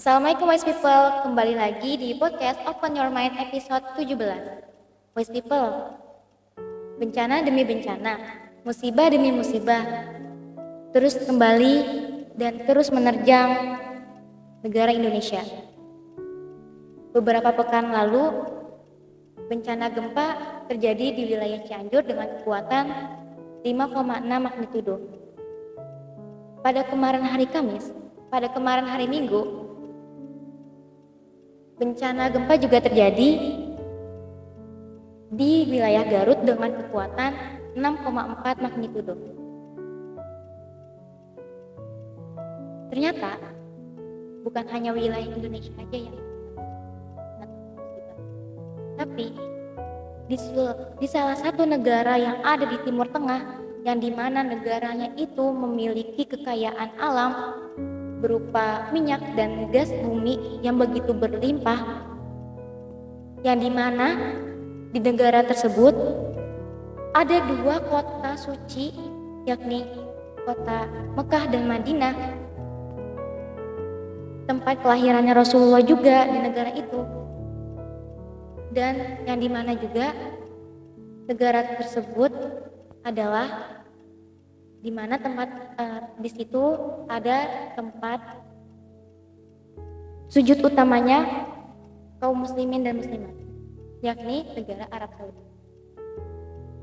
Assalamualaikum wise people, kembali lagi di podcast Open Your Mind episode 17. Wise people, bencana demi bencana, musibah demi musibah, terus kembali dan terus menerjang negara Indonesia. Beberapa pekan lalu, bencana gempa terjadi di wilayah Cianjur dengan kekuatan 5,6 magnitudo. Pada kemarin hari Minggu, bencana gempa juga terjadi di wilayah Garut dengan kekuatan 6,4 magnitudo. Ternyata bukan hanya wilayah Indonesia aja yang tapi di salah satu negara yang ada di Timur Tengah, yang dimana negaranya itu memiliki kekayaan alam berupa minyak dan gas bumi yang begitu berlimpah, yang dimana di negara tersebut ada dua kota suci, yakni kota Mekah dan Madinah, tempat kelahirannya Rasulullah juga di negara itu, dan yang dimana juga negara tersebut adalah di mana di situ ada tempat sujud utamanya kaum muslimin dan muslimat, yakni negara Arab Saudi.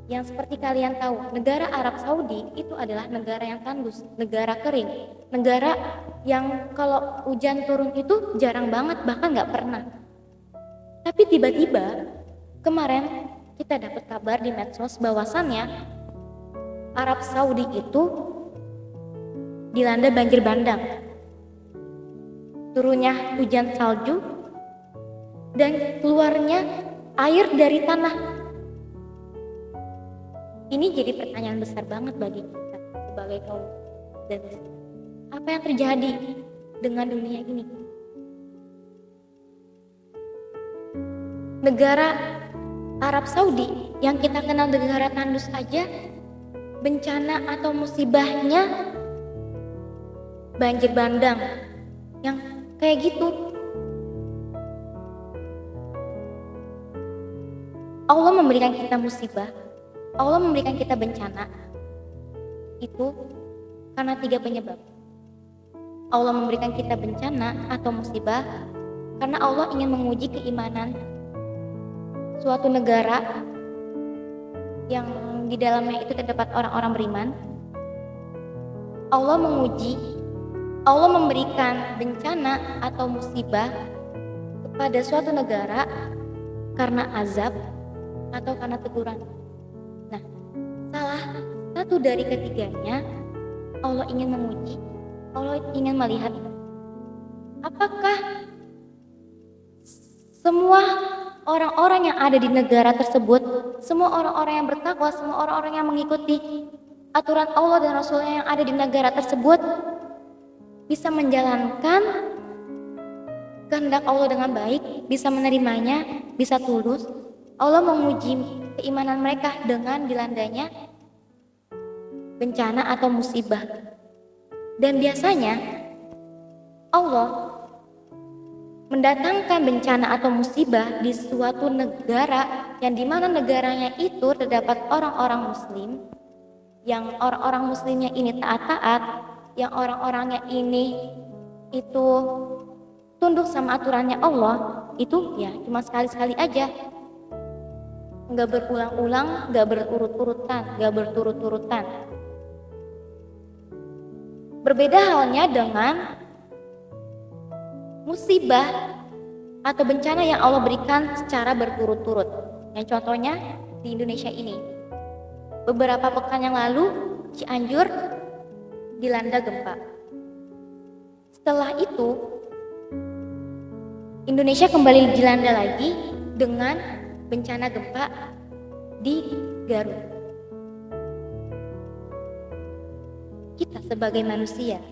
Yang seperti kalian tahu, negara Arab Saudi itu adalah negara yang tandus, negara kering, negara yang kalau hujan turun itu jarang banget, bahkan nggak pernah. Tapi tiba-tiba kemarin kita dapat kabar di medsos bahwasannya Arab Saudi itu dilanda banjir bandang, turunnya hujan salju, dan keluarnya air dari tanah. Ini jadi pertanyaan besar banget bagi kita sebagai kaum dan muslim. Apa yang terjadi dengan dunia ini? Negara Arab Saudi yang kita kenal negara tandus aja, bencana atau musibahnya banjir bandang yang kayak gitu. Allah memberikan kita musibah, Allah memberikan kita bencana itu karena 3 penyebab. Allah memberikan kita bencana atau musibah karena Allah ingin menguji keimanan suatu negara yang di dalamnya itu terdapat orang-orang beriman. Allah menguji, Allah memberikan bencana atau musibah kepada suatu negara karena azab atau karena teguran. Nah, salah satu dari ketiganya Allah ingin menguji, Allah ingin melihat apakah semua orang-orang yang ada di negara tersebut, semua orang-orang yang bertakwa, semua orang-orang yang mengikuti aturan Allah dan Rasulnya yang ada di negara tersebut bisa menjalankan kehendak Allah dengan baik, bisa menerimanya, bisa tulus. Allah menguji keimanan mereka dengan dilandanya bencana atau musibah. Dan biasanya Allah mendatangkan bencana atau musibah di suatu negara yang dimana negaranya itu terdapat orang-orang muslim, yang orang-orang muslimnya ini taat-taat, yang orang-orangnya ini itu tunduk sama aturannya Allah, itu ya cuma sekali-sekali aja, nggak berulang-ulang, nggak berturut-turutan. Berbeda halnya dengan musibah atau bencana yang Allah berikan secara berturut-turut. Yang contohnya di Indonesia ini. Beberapa pekan yang lalu Cianjur dilanda gempa. Setelah itu Indonesia kembali dilanda lagi dengan bencana gempa di Garut. Kita sebagai manusia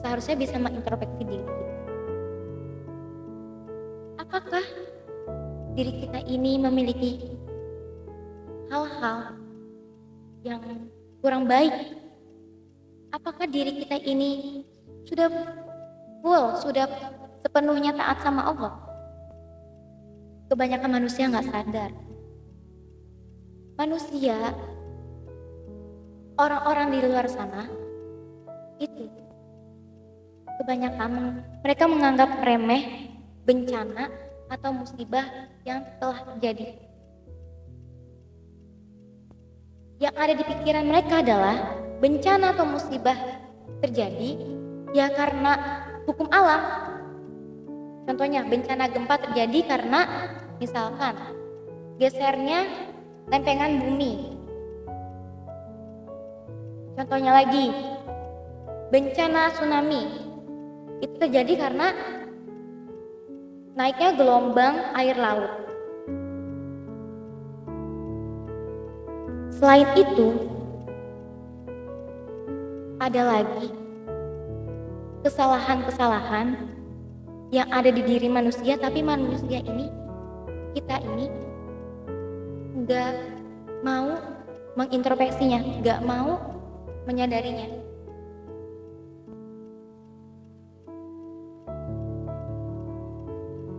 seharusnya bisa mengintrospeksi diri kita. Apakah diri kita ini memiliki hal-hal yang kurang baik? Apakah diri kita ini sudah full, sudah sepenuhnya taat sama Allah. Kebanyakan manusia nggak sadar. Manusia, orang-orang di luar sana, itu kebanyakan mereka menganggap remeh bencana atau musibah yang telah terjadi. Yang ada di pikiran mereka adalah bencana atau musibah terjadi ya karena hukum alam. Contohnya bencana gempa terjadi karena misalkan gesernya lempengan bumi. Contohnya lagi bencana tsunami itu terjadi karena naiknya gelombang air laut. Selain itu, ada lagi kesalahan-kesalahan yang ada di diri manusia, tapi manusia ini, kita ini gak mau mengintrospeksinya, gak mau menyadarinya.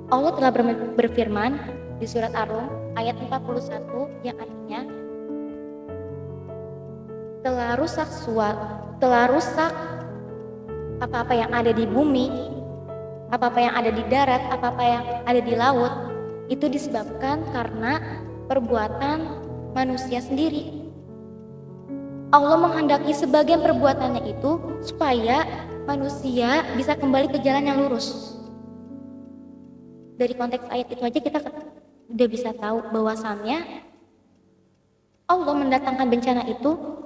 Allah telah berfirman di surat Ar-Rum ayat 41 yang artinya telah rusak apa-apa yang ada di bumi, apa-apa yang ada di darat, apa-apa yang ada di laut, itu disebabkan karena perbuatan manusia sendiri. Allah menghendaki sebagian perbuatannya itu supaya manusia bisa kembali ke jalan yang lurus. Dari konteks ayat itu aja kita udah bisa tahu bahwasannya Allah mendatangkan bencana itu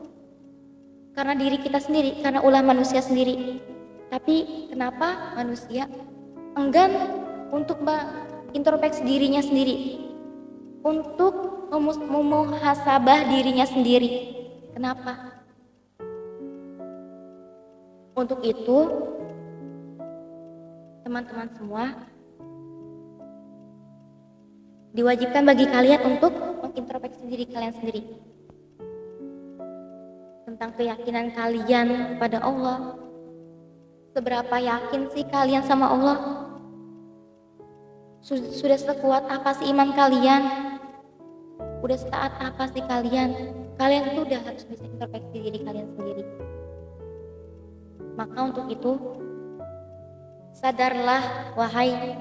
karena diri kita sendiri, karena ulah manusia sendiri. Tapi kenapa manusia enggan untuk mengintrospeksi dirinya sendiri, untuk memuhasabah dirinya sendiri? Kenapa? Untuk itu, teman-teman semua, diwajibkan bagi kalian untuk mengintrospeksi diri kalian sendiri tentang keyakinan kalian pada Allah. Seberapa yakin sih kalian sama Allah? Sudah sekuat apa sih iman kalian? Udah setaat apa sih kalian? Kalian itu udah harus bisa introspeksi diri kalian sendiri. Maka untuk itu, sadarlah wahai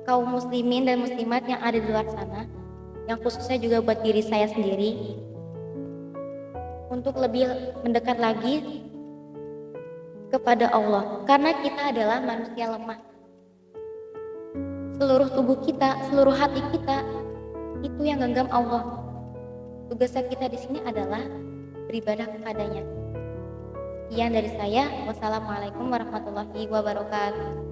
kaum muslimin dan muslimat yang ada di luar sana, yang khususnya juga buat diri saya sendiri, untuk lebih mendekat lagi kepada Allah, karena kita adalah manusia lemah. Seluruh tubuh kita, seluruh hati kita itu yang genggam Allah. Tugasnya kita di sini adalah beribadah kepadanya. Sekian dari saya. Wassalamualaikum warahmatullahi wabarakatuh.